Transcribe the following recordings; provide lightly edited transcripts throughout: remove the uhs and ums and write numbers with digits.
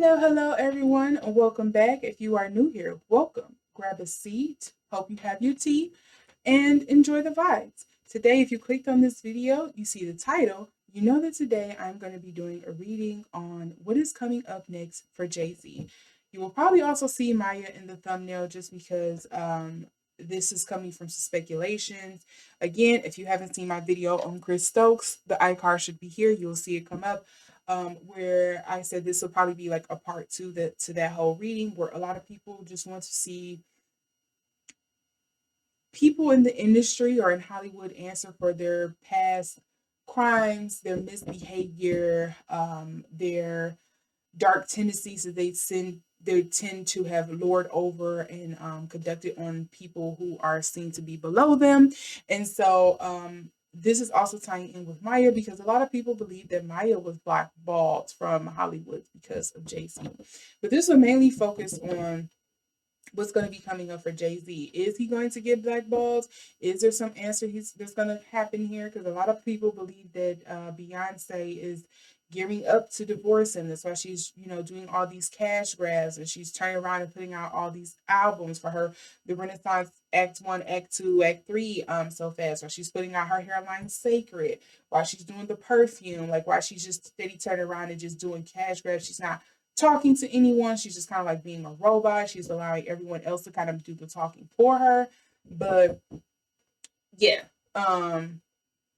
Hello, everyone, and welcome back. If you are new here, welcome. Grab a seat, hope you have your tea, and enjoy the vibes. Today, if you clicked on this video, you see the title. You know that today I'm going to be doing a reading on what is coming up next for Jay-Z. You will probably also see M.I.A in the thumbnail just because this is coming from some speculations. Again, if you haven't seen my video on Chris Stokes, the icon should be here. You'll see it come up where I said this will probably be like a part two to that whole reading, where a lot of people just want to see people in the industry or in Hollywood answer for their past crimes, their misbehavior, their dark tendencies that they tend to have lord over and conducted on people who are seen to be below them. And so this is also tying in with M.I.A because a lot of people believe that M.I.A was blackballed from Hollywood because of Jay-Z. But this will mainly focus on what's going to be coming up for Jay-Z. Is he going to get blackballed? Is there some answer that's going to happen here? Because a lot of people believe that Beyonce is gearing up to divorce him. That's why she's, doing all these cash grabs and she's turning around and putting out all these albums for her, the Renaissance Act 1, Act 2, Act 3 so fast. While she's putting out her hairline Sacred, while she's doing the perfume, like while she's just steady turning around and just doing cash grabs. She's not talking to anyone. She's just kind of like being a robot. She's allowing everyone else to kind of do the talking for her. But yeah,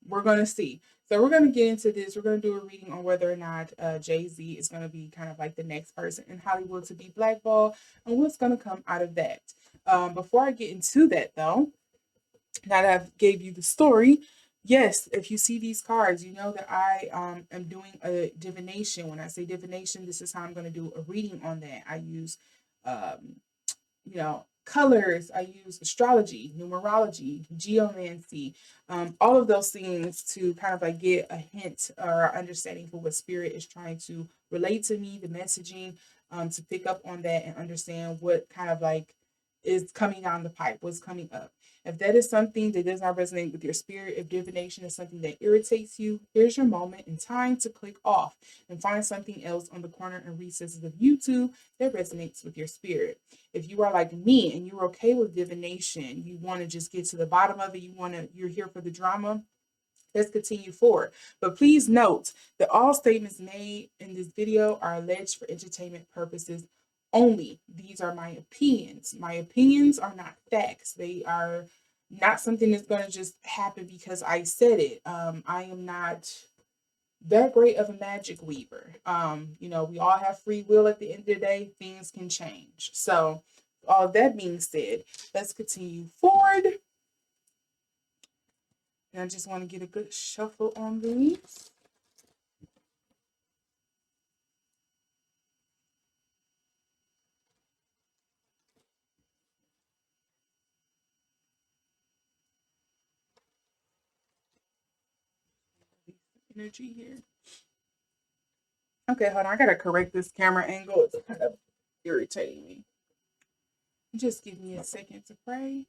we're gonna see. So we're gonna get into this. We're gonna do a reading on whether or not Jay-Z is gonna be kind of like the next person in Hollywood to be blackballed and what's gonna come out of that. Before I get into that though, now that I've gave you the story, yes, if you see these cards, you know that I am doing a divination. When I say divination, this is how I'm going to do a reading on that. I use, um, colors. I use astrology, numerology, geomancy, all of those things to kind of like get a hint or understanding for what spirit is trying to relate to me, the messaging, to pick up on that and understand what kind of like is coming down the pipe, what's coming up. If that is something that does not resonate with your spirit, if divination is something that irritates you, here's your moment in time to click off and find something else on the corner and recesses of YouTube that resonates with your spirit. If you are like me and you're okay with divination, you want to just get to the bottom of it, you're here for the drama, let's continue forward. But please note that all statements made in this video are alleged for entertainment purposes only. These are my opinions. My opinions are not facts. They are not something that's going to just happen because I said it. I am not that great of a magic weaver. We all have free will at the end of the day. Things can change. So, all that being said, let's continue forward. And I just want to get a good shuffle on these. Energy here. Okay, hold on. I gotta correct this camera angle. It's kind of irritating me. Just give me a second to pray.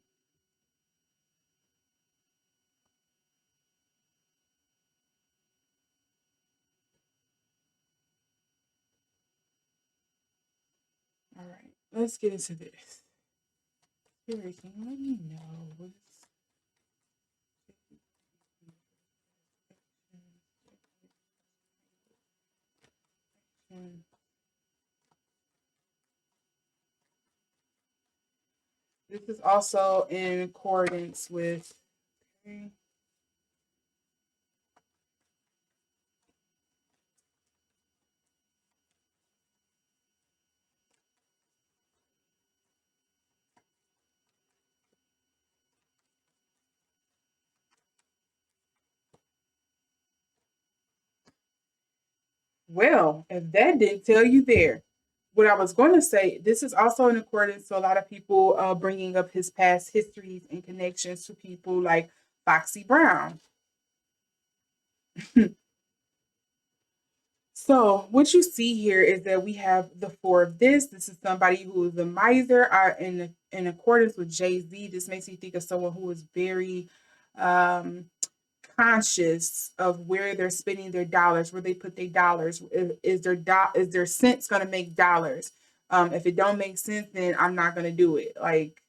All right, let's get into this. Spirit, can you let me know what's this is also in accordance with. Okay. Well, if that didn't tell you there, what I was going to say, this is also in accordance to a lot of people bringing up his past histories and connections to people like Foxy Brown. So what you see here is that we have the four of this. This is somebody who is a miser in accordance with Jay-Z. This makes me think of someone who is very conscious of where they're spending their dollars, where they put their dollars. Is their cents gonna make dollars? If it don't make sense, then I'm not gonna do it. Like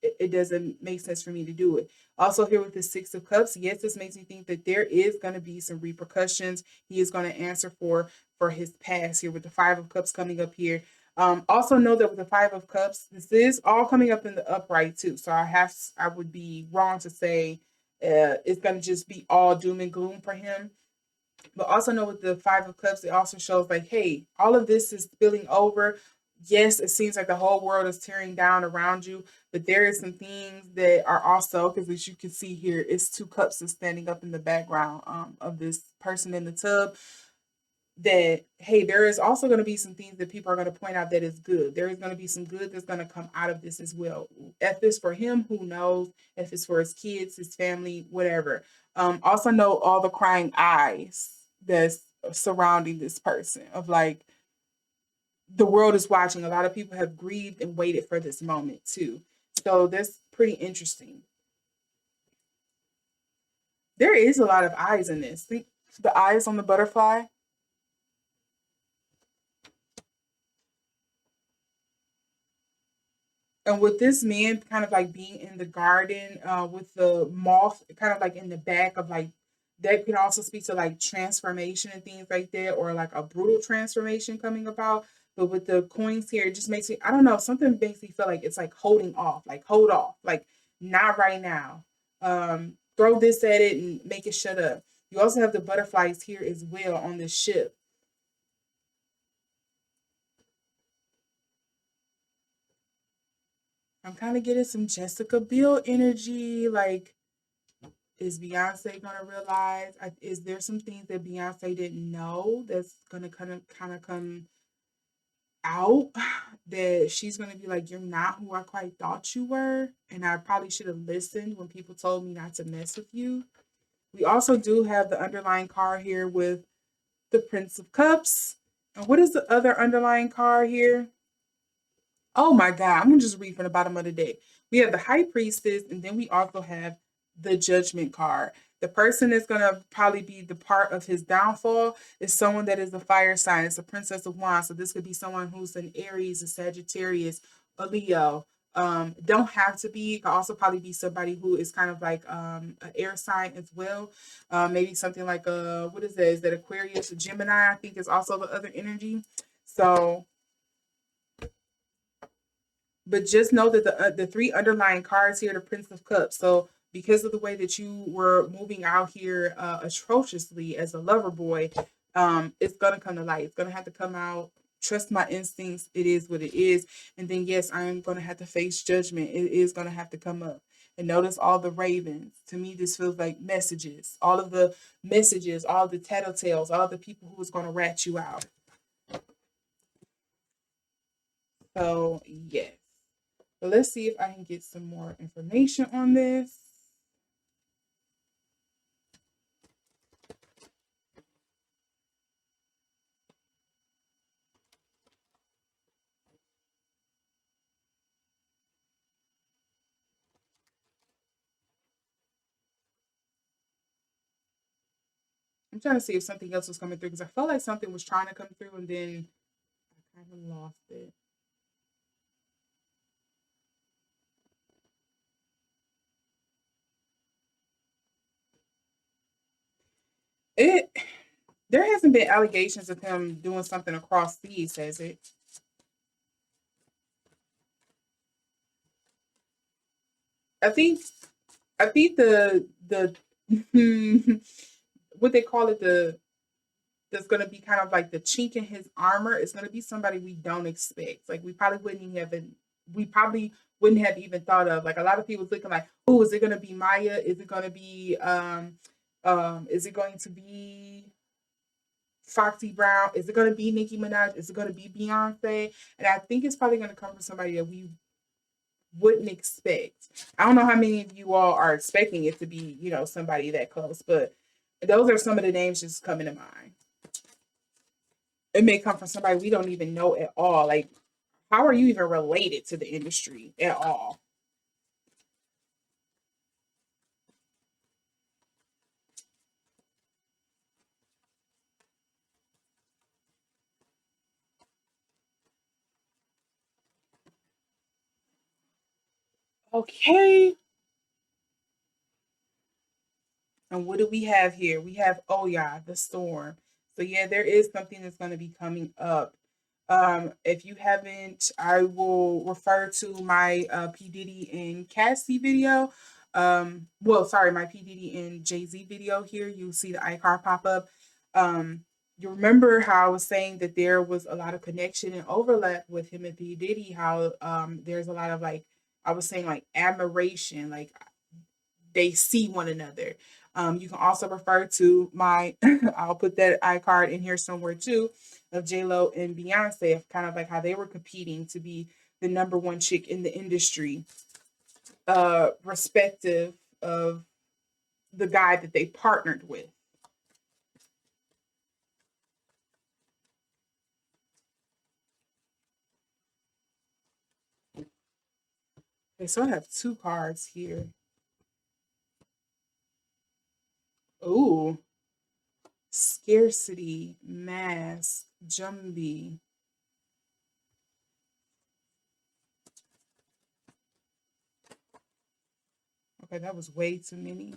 it doesn't make sense for me to do it. Also, here with the Six of Cups, yes, this makes me think that there is going to be some repercussions. He is going to answer for his past here with the Five of Cups coming up here. Also know that with the Five of Cups, this is all coming up in the upright too. So I would be wrong to say it's going to just be all doom and gloom for him. But also know with the Five of Cups, it also shows like, hey, all of this is spilling over. Yes, it seems like the whole world is tearing down around you, but there is some things that are also, because as you can see here, it's two cups that's standing up in the background of this person in the tub. That hey, there is also going to be some things that people are going to point out that is good. There is going to be some good that's going to come out of this as well. If it's for him, who knows? If it's for his kids, his family, whatever. Also know all the crying eyes that's surrounding this person of like the world is watching. A lot of people have grieved and waited for this moment too. So that's pretty interesting. There is a lot of eyes in this. Think the eyes on the butterfly. And with this man kind of like being in the garden with the moth kind of like in the back of like that could also speak to like transformation and things like that or like a brutal transformation coming about. But with the coins here, it just makes me, I don't know, something makes me feel like it's like holding off, like hold off, like not right now. Throw this at it and make it shut up. You also have the butterflies here as well on this ship. I'm kind of getting some Jessica Biel energy, like is Beyonce gonna realize? Is there some things that Beyonce didn't know that's gonna kind of come out that she's gonna be like, "You're not who I quite thought you were," and I probably should have listened when people told me not to mess with you. We also do have the underlying card here with the Prince of Cups. And what is the other underlying card here? Oh my God, I'm gonna just read from the bottom of the deck. We have the High Priestess, and then we also have the Judgment card. The person that's gonna probably be the part of his downfall is someone that is a fire sign. It's a Princess of Wands, so this could be someone who's an Aries, a Sagittarius, a Leo. Don't have to be. It could also probably be somebody who is kind of like an air sign as well. Maybe something like a what is that? Is that Aquarius, or Gemini? I think is also the other energy. So but just know that the three underlying cards here, the Prince of Cups. So because of the way that you were moving out here atrociously as a lover boy, it's gonna come to light. It's gonna have to come out. Trust my instincts. It is what it is. And then yes, I am gonna have to face judgment. It is gonna have to come up. And notice all the ravens. To me, this feels like messages. All of the messages, all the tattletales, all the people who is gonna rat you out. So yes. But let's see if I can get some more information on this. I'm trying to see if something else was coming through because I felt like something was trying to come through and then I kind of lost it. It there hasn't been allegations of him doing something across seas, has it? I think I think the what they call it the that's going to be kind of like the chink in his armor is going to be somebody we don't expect. Like we probably wouldn't have even thought of. Like a lot of people looking like, oh, is it going to be Maya? Is it going to be is it going to be Foxy Brown? Is it going to be Nicki Minaj? Is it going to be Beyonce? And I think it's probably going to come from somebody that we wouldn't expect. I don't know how many of you all are expecting it to be, somebody that close, but those are some of the names just coming to mind. It may come from somebody we don't even know at all. Like, how are you even related to the industry at all? Okay. And what do we have here? We have, oh yeah, the storm. So yeah, there is something that's going to be coming up. If you haven't, I will refer to my P Diddy and Cassie video. Well, sorry, my P Diddy and Jay-Z video here. You'll see the iCar pop up. Um, you remember how I was saying that there was a lot of connection and overlap with him and P Diddy. How there's a lot of like I was saying like admiration, like they see one another. You can also refer to my, I'll put that iCard in here somewhere too, of J-Lo and Beyonce, of kind of like how they were competing to be the number one chick in the industry, respective of the guy that they partnered with. Okay, so I have two cards here. Ooh, scarcity, mask, Jumby. Okay, that was way too many.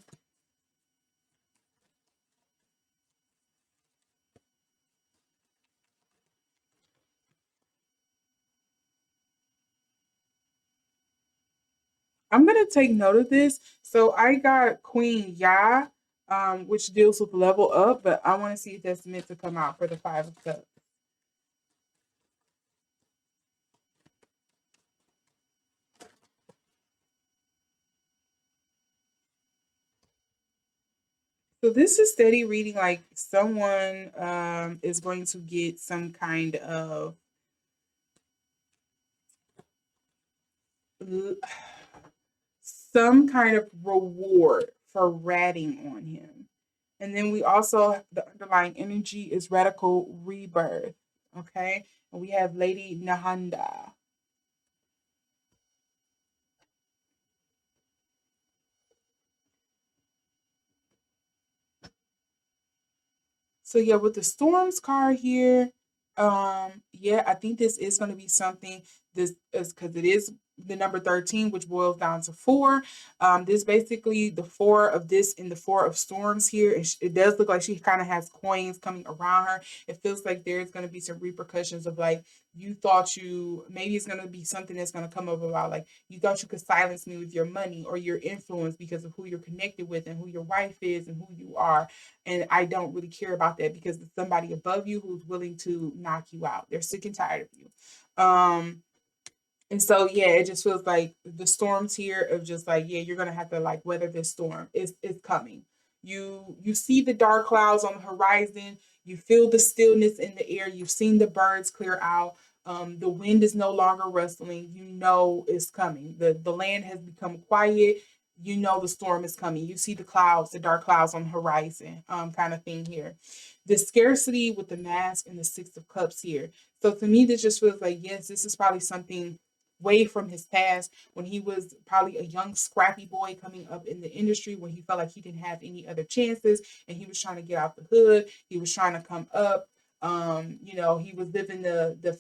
I'm gonna take note of this. So I got Queen Ya, which deals with level up, but I want to see if that's meant to come out for the Five of Cups. So this is steady reading like someone is going to get l- some kind of reward for ratting on him. And then we also the underlying energy is radical rebirth. Okay. And we have Lady Nahanda. So yeah, with the storms card here, yeah, I think this is going to be something. This is because it is the number 13, which boils down to four. This basically the four of this and the four of storms here. And it does look like she kind of has coins coming around her. It feels like there's going to be some repercussions of like you thought you maybe it's going to be something that's going to come up about like you thought you could silence me with your money or your influence because of who you're connected with and who your wife is and who you are, and I don't really care about that because it's somebody above you who's willing to knock you out. They're sick and tired of you. And so yeah, it just feels like the storms here of just like, yeah, you're gonna have to like weather this storm. It's coming. You see the dark clouds on the horizon, you feel the stillness in the air, you've seen the birds clear out. The wind is no longer rustling. You know it's coming. The land has become quiet. You know the storm is coming. You see the clouds, the dark clouds on the horizon, kind of thing here. The scarcity with the mask and the Six of Cups here. So to me, this just feels like, yes, this is probably something way from his past when he was probably a young scrappy boy coming up in the industry when he felt like he didn't have any other chances and he was trying to get out the hood, he was trying to come up. He was living the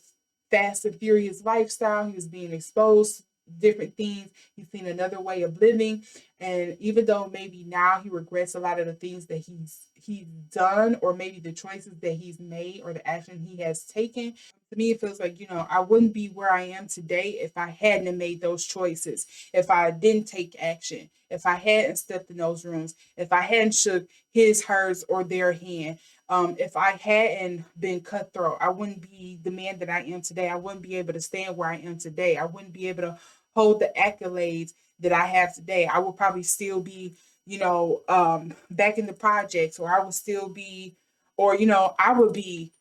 fast and furious lifestyle. He was being exposed to different things. He's seen another way of living, and even though maybe now he regrets a lot of the things that he's done, or maybe the choices that he's made or the action he has taken, to me it feels like, I wouldn't be where I am today if I hadn't made those choices, if I didn't take action, if I hadn't stepped in those rooms, if I hadn't shook his, hers, or their hand, if I hadn't been cutthroat, I wouldn't be the man that I am today. I wouldn't be able to stand where I am today. I wouldn't be able to hold the accolades that I have today. I would probably still be, back in the projects, or I would still be, or I would be,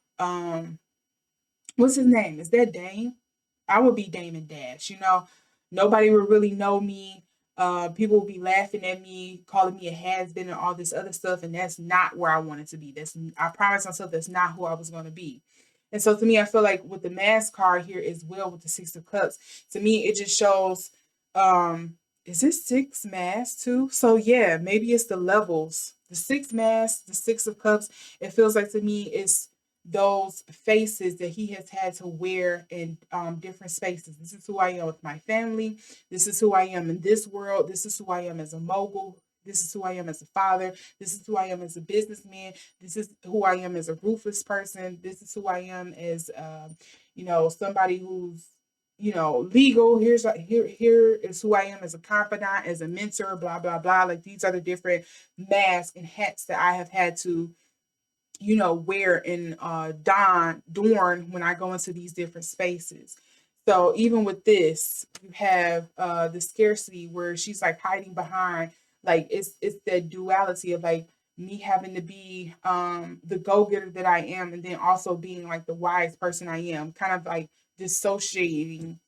what's his name? Is that Dame? I would be Damon Dash. Nobody would really know me. People would be laughing at me, calling me a has been, and all this other stuff, and that's not where I wanted to be. I promised myself that's not who I was going to be. And so to me, I feel like with the mask card here as well with the Six of Cups, to me it just shows. Is it six masks too? So yeah, maybe it's the levels. The six masks, the Six of Cups. It feels like to me it's those faces that he has had to wear in different spaces. This is who I am with my family. This is who I am in this world. This is who I am as a mogul. This is who I am as a father. This is who I am as a businessman. This is who I am as a ruthless person. This is who I am as, somebody who's, legal. Here is who I am as a confidant, as a mentor, blah blah blah. Like these are the different masks and hats that I have had to wear in Dorn when I go into these different spaces. So even with this, you have the scarcity where she's like hiding behind, like it's that duality of like me having to be the go-getter that I am, and then also being like the wise person I am, kind of like dissociating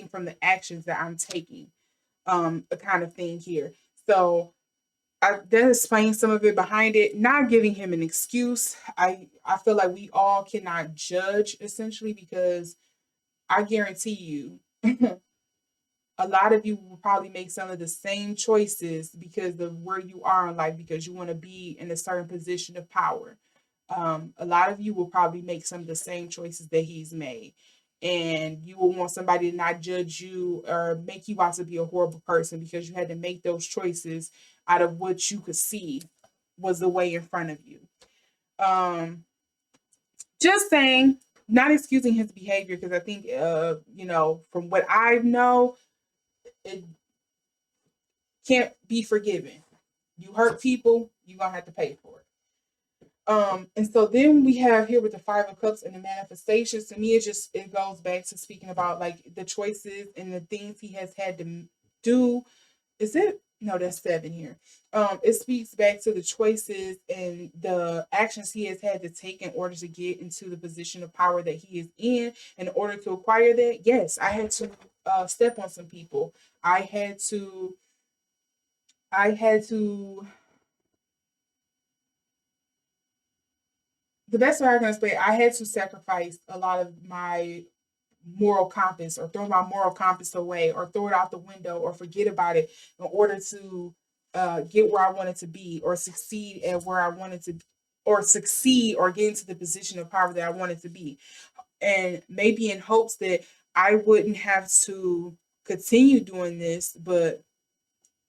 from the actions that I'm taking, a kind of thing here. So that explains some of it behind it. Not giving him an excuse. I feel like we all cannot judge essentially because I guarantee you, a lot of you will probably make some of the same choices because of where you are in life because you want to be in a certain position of power. A lot of you will probably make some of the same choices that he's made. And you will want somebody to not judge you or make you out to be a horrible person because you had to make those choices out of what you could see was the way in front of you. Um, just saying, not excusing his behavior because I think, from what I know, it can't be forgiven. You hurt people, you're gonna have to pay for it. And so then we have here with the Five of Cups and the manifestations. To me, it goes back to speaking about like the choices and the things he has had to do. Is it no? That's seven here. It speaks back to the choices and the actions he has had to take in order to get into the position of power that he is in order to acquire that. Yes, I had to step on some people. I had to. I had to the best way I can explain, I had to sacrifice a lot of my moral compass or throw my moral compass away or throw it out the window or forget about it in order to get where I wanted to be or succeed at where I wanted to or succeed or get into the position of power that I wanted to be. And maybe in hopes that I wouldn't have to continue doing this, but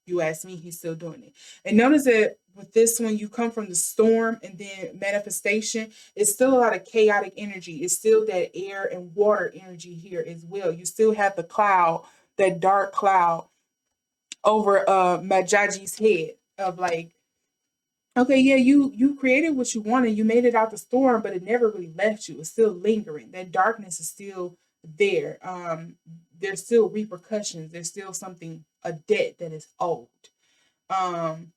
you ask me, he's still doing it. And notice that with this one, you come from the storm and then manifestation. It's still a lot of chaotic energy. It's still that air and water energy here as well. You still have the cloud, that dark cloud over Majaji's head of like, okay, yeah, you created what you wanted, you made it out the storm, but it never really left you. It's still lingering. That darkness is still there. There's still repercussions. There's still something, a debt that is owed. Um,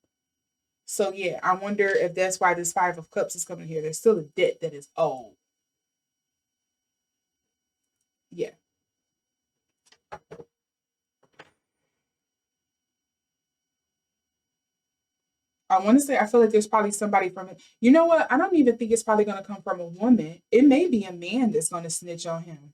so yeah, I wonder if that's why this Five of Cups is coming here. There's still a debt that is owed. Yeah. I want to say I feel like there's probably somebody from it. You know what? I don't even think it's probably gonna come from a woman. It may be a man that's gonna snitch on him.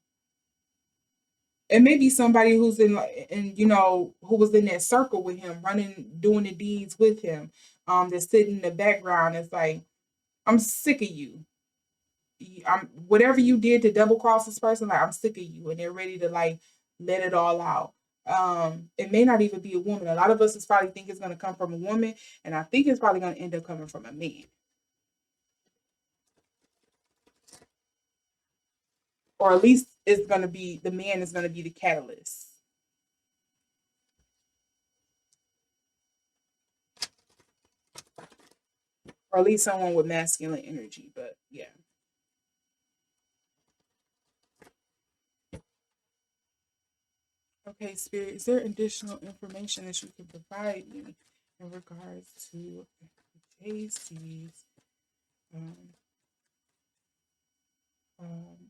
It may be somebody who's who was in that circle with him, running, doing the deeds with him. That's sitting in the background. It's like, I'm sick of you. I'm whatever you did to double cross this person, like I'm sick of you, and they're ready to like let it all out. It may not even be a woman. A lot of us is probably think it's gonna come from a woman, and I think it's probably gonna end up coming from a man. Or at least it's gonna be the man is gonna be the catalyst. Or at least someone with masculine energy. But yeah. Okay, Spirit, is there additional information that you can provide me in regards to Jay-Z's um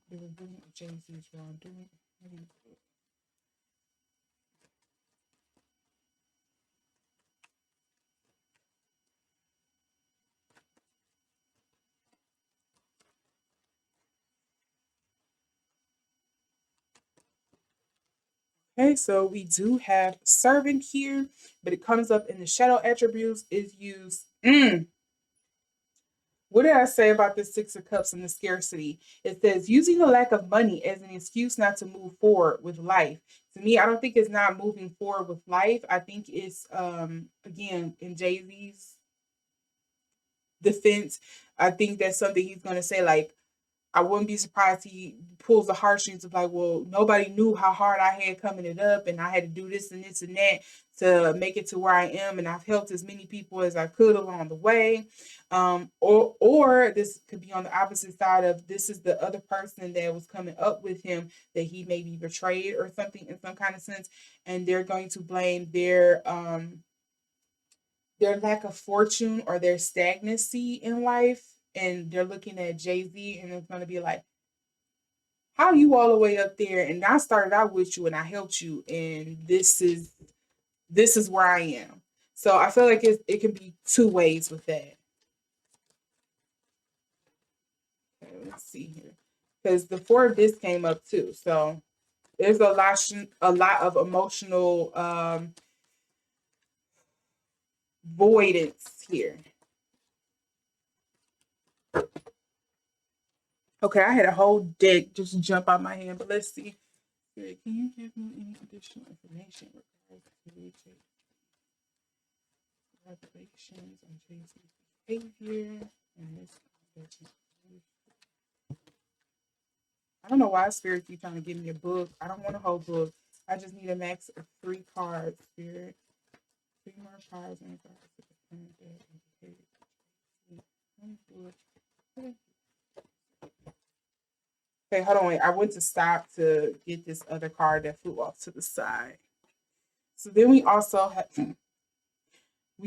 the reviewing of Jay-Z's wrongdoing? Okay, so we do have servant here, but it comes up in the shadow attributes is used. What did I say about the Six of Cups and the scarcity? It says using the lack of money as an excuse not to move forward with life. To me, I don't think it's not moving forward with life. I think it's again in Jay-Z's defense. I think that's something he's gonna say like I wouldn't be surprised he pulls the heartstrings of like, well, nobody knew how hard I had coming it up, and I had to do this and this and that to make it to where I am, and I've helped as many people as I could along the way. Or this could be on the opposite side of this is the other person that was coming up with him that he maybe betrayed or something in some kind of sense, and they're going to blame their lack of fortune or their stagnancy in life, and they're looking at Jay-Z and it's going to be like how you all the way up there and I started out with you and I helped you and this is where I am. So I feel like it can be two ways with that. Okay, let's see here. Because the four of this came up too. So there's a lot of emotional voidance here. Okay, I had a whole deck just jump out my hand, but let's see. Can you give me any additional information regarding revelations on Jay-Z's behavior and this? I don't know why Spirit keep trying to give me a book. I don't want a whole book. I just need a max of 3 cards, Spirit. 3 more cards and okay, hold on, wait. I went to stop to get this other card that flew off to the side. So then we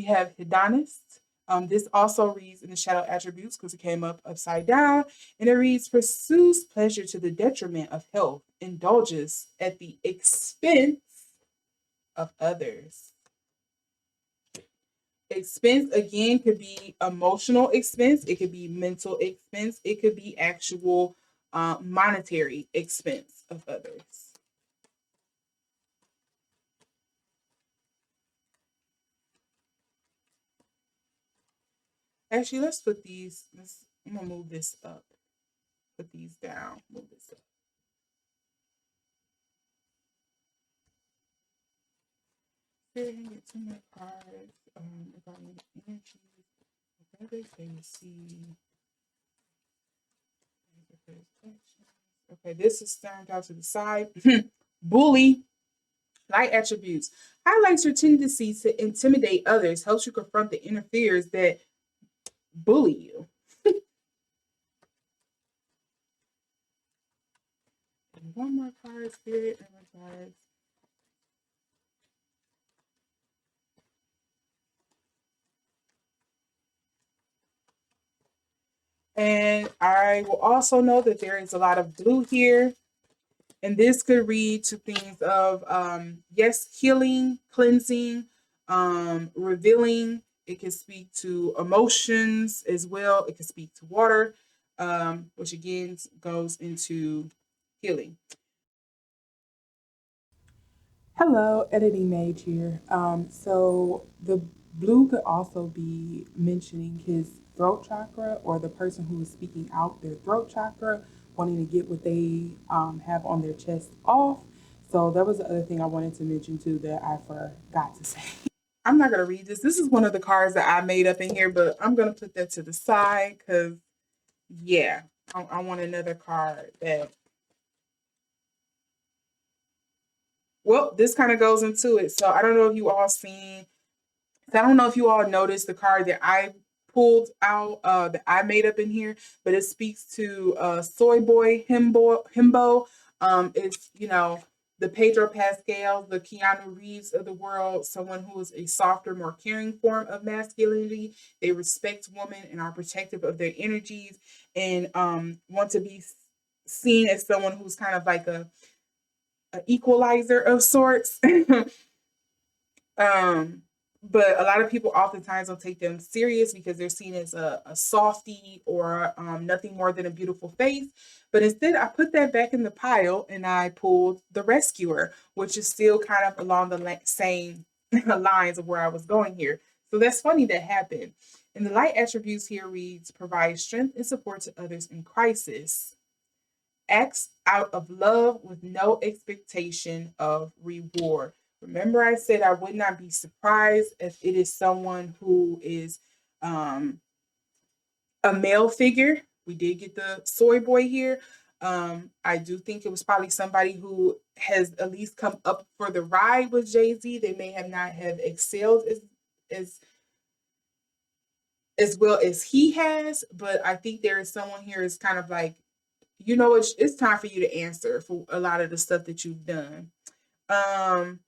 have hedonist. This also reads in the shadow attributes because it came up upside down, and it reads pursues pleasure to the detriment of health, indulges at the expense of others. Expense again could be emotional expense, it could be mental expense, it could be actual monetary expense of others. Actually, let's put these. I'm gonna move this up. Put these down. Move this up. Here, get 2 more cards. Regarding the energy, whether they see. Okay, this is turned out to the side. Bully. Light attributes. Highlights your tendency to intimidate others. Helps you confront the inner fears that bully you. And 1 more card, Spirit and regards. And I will also know that there is a lot of blue here. And this could read to things of, yes, healing, cleansing, revealing. It can speak to emotions as well. It can speak to water, which again goes into healing. Hello, editing Mage here. So the blue could also be mentioning his throat chakra or the person who is speaking out their throat chakra, wanting to get what they have on their chest off. So that was the other thing I wanted to mention too that I forgot to say. I'm not gonna read this. This is one of the cards that I made up in here, but I'm gonna put that to the side because yeah, I want another card that. Well, this kind of goes into it. So I don't know if you all seen I don't know if you all noticed the card that I pulled out that I made up in here, but it speaks to Soy Boy Himbo. It's the Pedro Pascal, the Keanu Reeves of the world, someone who is a softer, more caring form of masculinity. They respect women and are protective of their energies and want to be seen as someone who's kind of like a equalizer of sorts. Um, but a lot of people oftentimes don't take them serious because they're seen as a softy or nothing more than a beautiful face. But instead, I put that back in the pile and I pulled the rescuer, which is still kind of along the same lines of where I was going here. So that's funny that happened. And the light attributes here reads provide strength and support to others in crisis. Acts out of love with no expectation of reward. Remember, I said I would not be surprised if it is someone who is um, a male figure. We did get the soy boy here. I do think it was probably somebody who has at least come up for the ride with Jay-Z. They may have not have excelled as as well as he has, but I think there is someone here is kind of like, it's time for you to answer for a lot of the stuff that you've done. Um,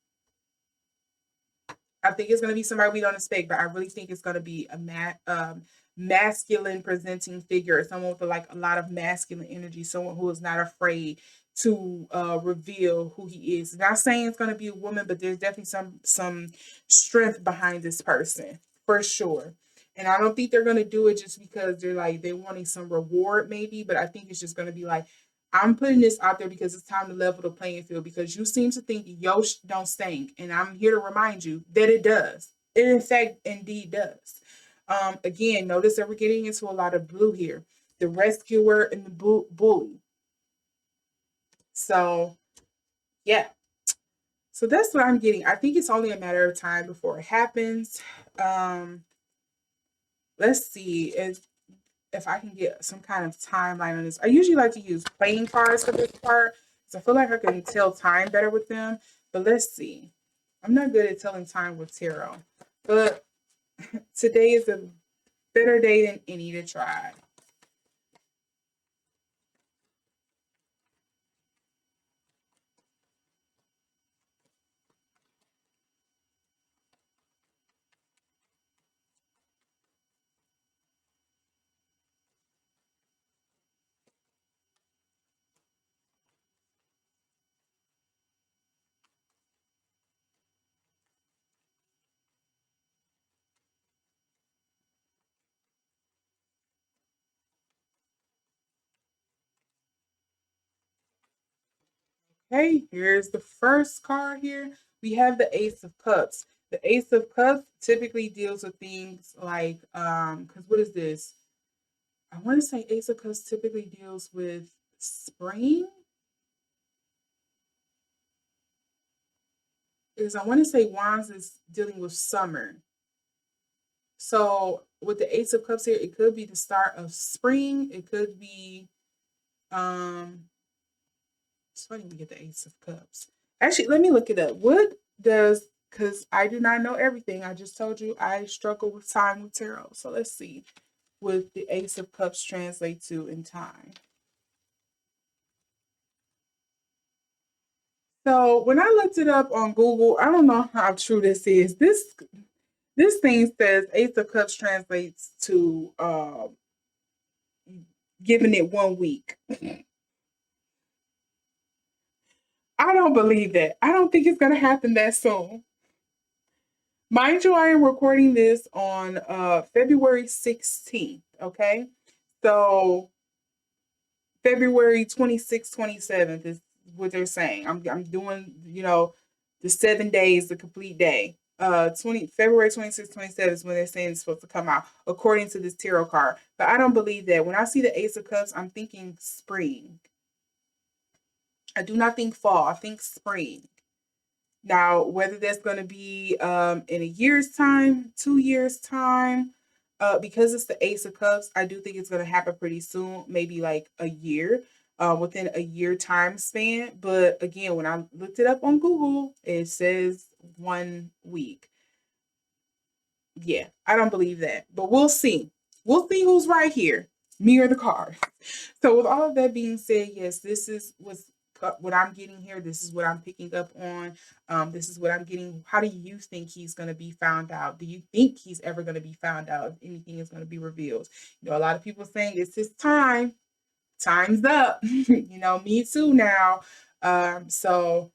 I think it's going to be somebody we don't expect, but I really think it's going to be a masculine presenting figure, someone with like a lot of masculine energy, someone who is not afraid to reveal who he is. Not saying it's going to be a woman, but there's definitely some strength behind this person for sure. And I don't think they're going to do it just because they're wanting some reward maybe, but I think it's just going to be like, I'm putting this out there because it's time to level the playing field because you seem to think Yosh don't stink. And I'm here to remind you that it does. It in fact indeed does. Again, notice that we're getting into a lot of blue here. The rescuer and the bully. So yeah. So that's what I'm getting. I think it's only a matter of time before it happens. Um, let's see. If I can get some kind of timeline on this. I usually like to use playing cards for this part because I feel like I can tell time better with them. But let's see. I'm not good at telling time with tarot, but today is a better day than any to try. Okay, here's the first card here. We have the Ace of Cups. The Ace of Cups typically deals with things like because what is this? I want to say Ace of Cups typically deals with spring. Because I want to say Wands is dealing with summer. So with the Ace of Cups here, it could be the start of spring. It could be um it's funny we get the Ace of Cups. Actually, let me look it up. What does because I do not know everything. I just told you I struggle with time with tarot. So let's see what the Ace of Cups translate to in time. So when I looked it up on Google, I don't know how true this is. This thing says Ace of Cups translates to giving it 1 week. I don't believe that. I don't think it's going to happen that soon. Mind you, I am recording this on February 16th. Okay. So February 26th, 27th is what they're saying. I'm doing, the 7 days, the complete day. 20 February 26th, 27th is when they're saying it's supposed to come out, according to this tarot card. But I don't believe that. When I see the Ace of Cups, I'm thinking spring. I do not think fall. I think spring. Now, whether that's going to be in a year's time, 2 years' time, because it's the Ace of Cups, I do think it's going to happen pretty soon, maybe like a year, within a year time span. But again, when I looked it up on Google, it says 1 week. Yeah, I don't believe that, but we'll see. We'll see who's right here, me or the card. So, with all of that being said, yes, this is what I'm getting here. This is what I'm picking up on. This is what I'm getting. How do you think he's going to be found out? Do you think he's ever going to be found out? If anything is going to be revealed? A lot of people saying it's his time. Time's up. Me too now. So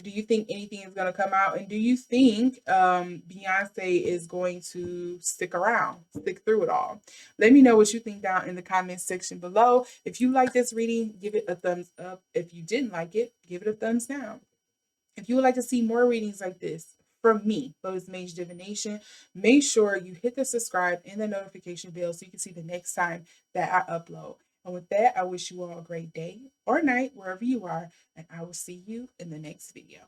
do you think anything is going to come out? And do you think Beyonce is going to stick around, stick through it all? Let me know what you think down in the comments section below. If you like this reading, give it a thumbs up. If you didn't like it, give it a thumbs down. If you would like to see more readings like this from me, LotusMaje Divination. Make sure you hit the subscribe and the notification bell so you can see the next time that I upload. And with that, I wish you all a great day or night, wherever you are, and I will see you in the next video.